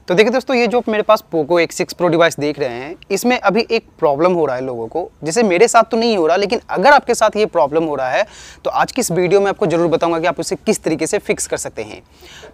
तो देखिए दोस्तों, ये जो मेरे पास पोको X6 Pro डिवाइस देख रहे हैं, इसमें अभी एक प्रॉब्लम हो रहा है लोगों को, जैसे मेरे साथ तो नहीं हो रहा, लेकिन अगर आपके साथ ये प्रॉब्लम हो रहा है तो आज की इस वीडियो में आपको जरूर बताऊंगा कि आप उसे किस तरीके से फिक्स कर सकते हैं।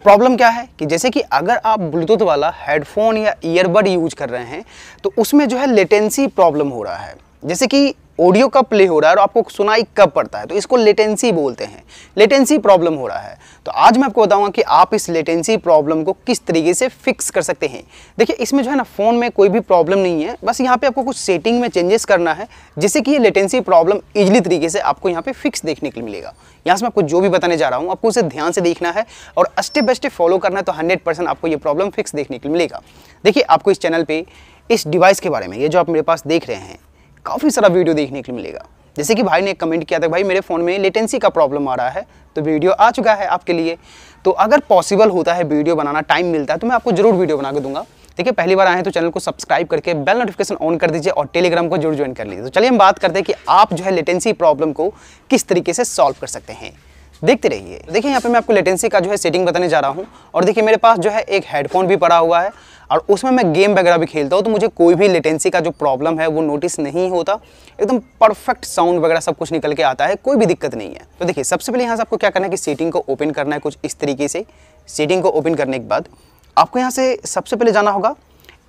प्रॉब्लम क्या है कि जैसे कि अगर आप ब्लूटूथ वाला हेडफोन या ईयरबड यूज कर रहे हैं तो उसमें जो है लेटेंसी प्रॉब्लम हो रहा है। जैसे कि ऑडियो कब प्ले हो रहा है और आपको सुनाई कब पड़ता है, तो इसको लेटेंसी बोलते हैं। लेटेंसी प्रॉब्लम हो रहा है, तो आज मैं आपको बताऊंगा कि आप इस लेटेंसी प्रॉब्लम को किस तरीके से फिक्स कर सकते हैं। देखिए, इसमें जो है ना, फ़ोन में कोई भी प्रॉब्लम नहीं है, बस यहाँ पे आपको कुछ सेटिंग में चेंजेस करना है, जिससे कि ये लेटेंसी प्रॉब्लम इजीली तरीके से आपको यहाँ पे फिक्स देखने के लिए मिलेगा। यहाँ से मैं आपको जो भी बताने जा रहा हूँ, आपको उसे ध्यान से देखना है और स्टेप बाय स्टेप फॉलो करना है, तो 100% आपको ये प्रॉब्लम फिक्स देखने के लिए मिलेगा। देखिए, आपको इस चैनल पर इस डिवाइस के बारे में, ये जो आप मेरे पास देख रहे हैं, काफ़ी सारा वीडियो देखने के लिए मिलेगा। जैसे कि भाई ने एक कमेंट किया था, भाई मेरे फ़ोन में लेटेंसी का प्रॉब्लम आ रहा है, तो वीडियो आ चुका है आपके लिए। तो अगर पॉसिबल होता है, वीडियो बनाना टाइम मिलता है, तो मैं आपको जरूर वीडियो बना के दूंगा। देखिए, पहली बार आए हैं तो चैनल को सब्सक्राइब करके बेल नोटिफिकेशन ऑन कर दीजिए और टेलीग्राम को जरूर ज्वाइन कर लीजिए। तो चलिए हम बात करते हैं कि आप जो है लेटेंसी प्रॉब्लम को किस तरीके से सॉल्व कर सकते हैं। देखते रहिए। देखिए, यहाँ पे मैं आपको लेटेंसी का जो है सेटिंग बताने जा रहा हूँ। और देखिए, मेरे पास जो है एक हेडफोन भी पड़ा हुआ है और उसमें मैं गेम वगैरह भी खेलता हूँ, तो मुझे कोई भी लेटेंसी का जो प्रॉब्लम है वो नोटिस नहीं होता। एकदम परफेक्ट साउंड वगैरह सब कुछ निकल के आता है, कोई भी दिक्कत नहीं है। तो देखिए, सबसे पहले यहाँ से आपको क्या करना है कि सेटिंग को ओपन करना है कुछ इस तरीके से। सेटिंग को ओपन करने के बाद आपको यहाँ से सबसे पहले जाना होगा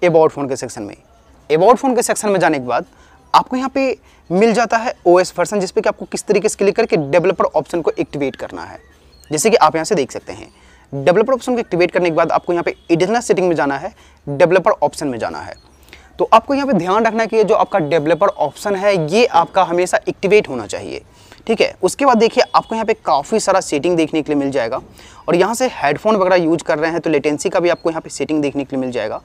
अबाउट फोन के सेक्शन में। अबाउट फोन के सेक्शन में जाने के बाद आपको यहाँ पे मिल जाता है OS वर्जन, जिस पे कि आपको किस तरीके से क्लिक करके डेवलपर ऑप्शन को एक्टिवेट करना है। जैसे कि आप यहाँ से देख सकते हैं, डेवलपर ऑप्शन को एक्टिवेट करने के बाद आपको यहाँ पे एडिशनल सेटिंग में जाना है, डेवलपर ऑप्शन में जाना है। तो आपको यहाँ पे ध्यान रखना है कि ये जो आपका डेवलपर ऑप्शन है, ये आपका हमेशा एक्टिवेट होना चाहिए, ठीक है। उसके बाद देखिए, आपको यहाँ पे काफ़ी सारा सेटिंग देखने के लिए मिल जाएगा और यहाँ से हेडफोन वगैरह यूज कर रहे हैं तो लेटेंसी का भी आपको यहाँ पे सेटिंग देखने के लिए मिल जाएगा।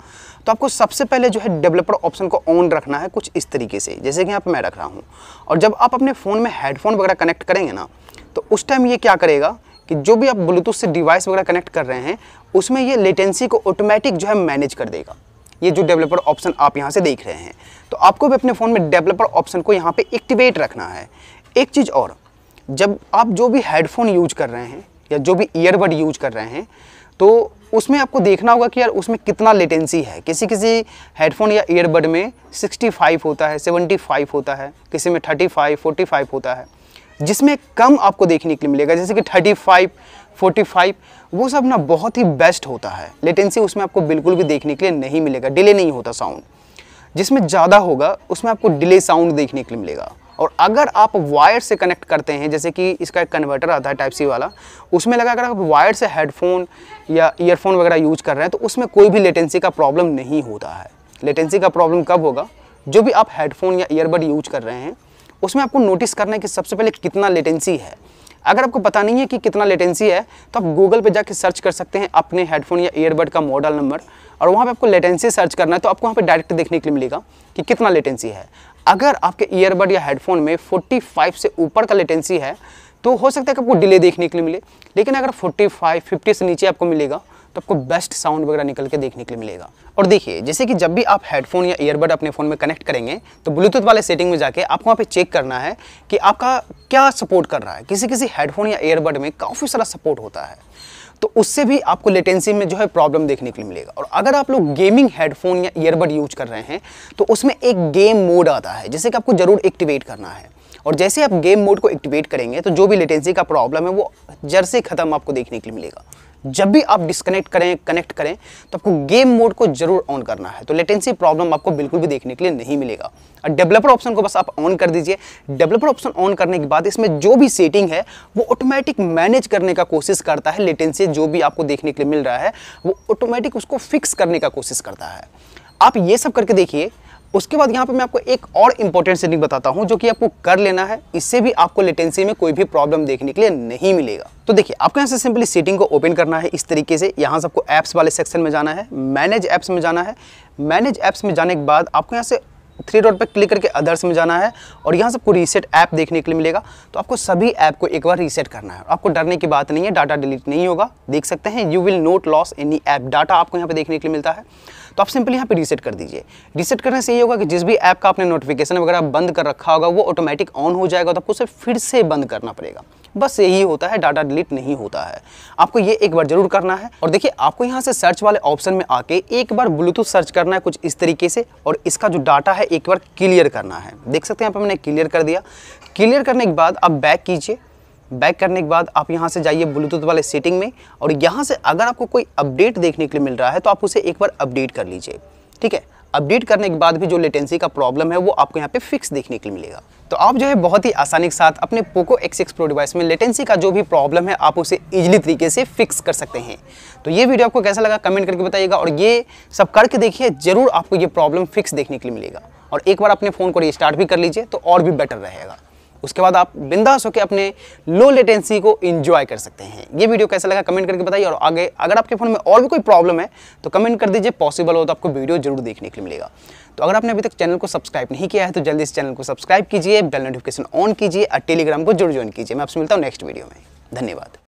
तो आपको सबसे पहले जो है डेवलपर ऑप्शन को ऑन रखना है कुछ इस तरीके से, जैसे कि यहाँ पे मैं रख रहा हूँ। और जब आप अपने फ़ोन में हेडफोन वगैरह कनेक्ट करेंगे ना, तो उस टाइम ये क्या करेगा कि जो भी आप ब्लूटूथ से डिवाइस वगैरह कनेक्ट कर रहे हैं, उसमें ये लेटेंसी को ऑटोमेटिक जो है मैनेज कर देगा। ये जो डेवलपर ऑप्शन आप यहाँ से देख रहे हैं, तो आपको भी अपने फ़ोन में डेवलपर ऑप्शन को यहाँ पे एक्टिवेट रखना है। एक चीज़ और, जब आप जो भी हेडफोन यूज कर रहे हैं या जो भी ईयरबड यूज कर रहे हैं, तो उसमें आपको देखना होगा कि यार उसमें कितना लेटेंसी है। किसी किसी हेडफोन या ईयरबड में 65 होता है, 75 होता है, किसी में 35, 45 होता है, जिसमें कम आपको देखने के लिए मिलेगा। जैसे कि 35, 45 वो सब ना बहुत ही बेस्ट होता है। लेटेंसी उसमें आपको बिल्कुल भी देखने के लिए नहीं मिलेगा, डिले नहीं होता साउंड। जिसमें ज़्यादा होगा उसमें आपको डिले साउंड देखने के लिए मिलेगा। और अगर आप वायर से कनेक्ट करते हैं, जैसे कि इसका एक कन्वर्टर आता है टाइप सी वाला, उसमें लगा अगर आप वायर से हेडफोन या ईयरफोन वगैरह यूज कर रहे हैं, तो उसमें कोई भी लेटेंसी का प्रॉब्लम नहीं होता है। लेटेंसी का प्रॉब्लम कब होगा, जो भी आप हेडफोन या ईयरबड यूज कर रहे हैं उसमें आपको नोटिस करना है कि सबसे पहले कितना लेटेंसी है। अगर आपको पता नहीं है कि कितना लेटेंसी है, तो आप गूगल पे जाके सर्च कर सकते हैं अपने हेडफोन या ईयरबड का मॉडल नंबर, और वहाँ पे आपको लेटेंसी सर्च करना है, तो आपको वहाँ पे डायरेक्ट देखने के लिए मिलेगा कि कितना लेटेंसी है। अगर आपके ईयरबड या हेडफोन में 45 से ऊपर का लेटेंसी है, तो हो सकता है कि आपको डिले देखने के लिए मिले। लेकिन अगर 45, 50 से नीचे आपको मिलेगा, तो आपको बेस्ट साउंड वगैरह निकल के देखने के लिए मिलेगा। और देखिए, जैसे कि जब भी आप हेडफोन या ईयरबड अपने फ़ोन में कनेक्ट करेंगे, तो ब्लूटूथ वाले सेटिंग में जाके आपको वहाँ पे चेक करना है कि आपका क्या सपोर्ट कर रहा है। किसी किसी हेडफोन या ईयरबड में काफ़ी सारा सपोर्ट होता है, तो उससे भी आपको लेटेंसी में जो है प्रॉब्लम देखने के लिए मिलेगा। और अगर आप लोग गेमिंग हेडफोन या ईयरबड यूज कर रहे हैं, तो उसमें एक गेम मोड आता है, जिसे कि आपको ज़रूर एक्टिवेट करना है। और जैसे आप गेम मोड को एक्टिवेट करेंगे, तो जो भी लेटेंसी का प्रॉब्लम है वो जड़ से ख़त्म आपको देखने के लिए मिलेगा। जब भी आप डिस्कनेक्ट करें, कनेक्ट करें, तो आपको गेम मोड को जरूर ऑन करना है, तो लेटेंसी प्रॉब्लम आपको बिल्कुल भी देखने के लिए नहीं मिलेगा। और डेवलपर ऑप्शन को बस आप ऑन कर दीजिए। डेवलपर ऑप्शन ऑन करने के बाद इसमें जो भी सेटिंग है वो ऑटोमेटिक मैनेज करने का कोशिश करता है। लेटेंसी जो भी आपको देखने के लिए मिल रहा है, वो ऑटोमेटिक उसको फिक्स करने का कोशिश करता है। आप ये सब करके देखिए। उसके बाद यहाँ पे मैं आपको एक और इंपॉर्टेंट सेटिंग बताता हूँ, जो कि आपको कर लेना है। इससे भी आपको लेटेंसी में कोई भी प्रॉब्लम देखने के लिए नहीं मिलेगा। तो देखिए, आपको यहाँ से सिंपली सेटिंग को ओपन करना है इस तरीके से। यहाँ से आपको ऐप्स वाले सेक्शन में जाना है, मैनेज ऐप्स में जाना है। मैनेज ऐप्स में जाने के बाद आपको यहाँ से 3 डॉट पर क्लिक करके अदर्स में जाना है और यहाँ से आपको रीसेट ऐप देखने के लिए मिलेगा। तो आपको सभी ऐप को एक बार रीसेट करना है। आपको डरने की बात नहीं है, डाटा डिलीट नहीं होगा। देख सकते हैं, you will not loss any app data आपको यहाँ पे देखने के लिए मिलता है। तो आप सिंपली यहाँ पे रीसेट कर दीजिए। रीसेट करने से ये होगा कि जिस भी ऐप का आपने नोटिफिकेशन वगैरह बंद कर रखा होगा, वो ऑटोमेटिक ऑन हो जाएगा। तो आपको उसे फिर से बंद करना पड़ेगा। बस यही होता है, डाटा डिलीट नहीं होता है। आपको ये एक बार जरूर करना है। और देखिए आपको यहाँ से सर्च वाले ऑप्शन में आके एक बार ब्लूटूथ सर्च करना है कुछ इस तरीके से, और इसका जो डाटा है एक बार क्लियर करना है। देख सकते हैं यहाँ पर मैंने क्लियर कर दिया। क्लियर करने के बाद आप बैक कीजिए। बैक करने के बाद आप यहाँ से जाइए ब्लूटूथ वाले सेटिंग में, और यहाँ से अगर आपको कोई अपडेट देखने के लिए मिल रहा है तो आप उसे एक बार अपडेट कर लीजिए। ठीक है, अपडेट करने के बाद भी जो लेटेंसी का प्रॉब्लम है वो आपको यहाँ पे फिक्स देखने के लिए मिलेगा। तो आप जो है बहुत ही आसानी के साथ अपने पोको X6 Pro डिवाइस में लेटेंसी का जो भी प्रॉब्लम है आप उसे इजीली तरीके से फिक्स कर सकते हैं। तो ये वीडियो आपको कैसा लगा कमेंट करके बताइएगा, और ये सब करके देखिए, जरूर आपको ये प्रॉब्लम फिक्स देखने के लिए मिलेगा। और एक बार अपने फ़ोन को रीस्टार्ट भी कर लीजिए तो और भी बेटर रहेगा। उसके बाद आप बिंदास होकर अपने लो लेटेंसी को एंजॉय कर सकते हैं। ये वीडियो कैसा लगा कमेंट करके बताइए, और आगे अगर आपके फ़ोन में और भी कोई प्रॉब्लम है तो कमेंट कर दीजिए, पॉसिबल हो तो आपको वीडियो जरूर देखने के लिए मिलेगा। तो अगर आपने अभी तक चैनल को सब्सक्राइब नहीं किया है तो जल्दी इस चैनल को सब्सक्राइब कीजिए, बेल नोटिफिकेशन ऑन कीजिए और टेलीग्राम को जरूर ज्वाइन कीजिए। मैं आपसे मिलता हूँ नेक्स्ट वीडियो में। धन्यवाद।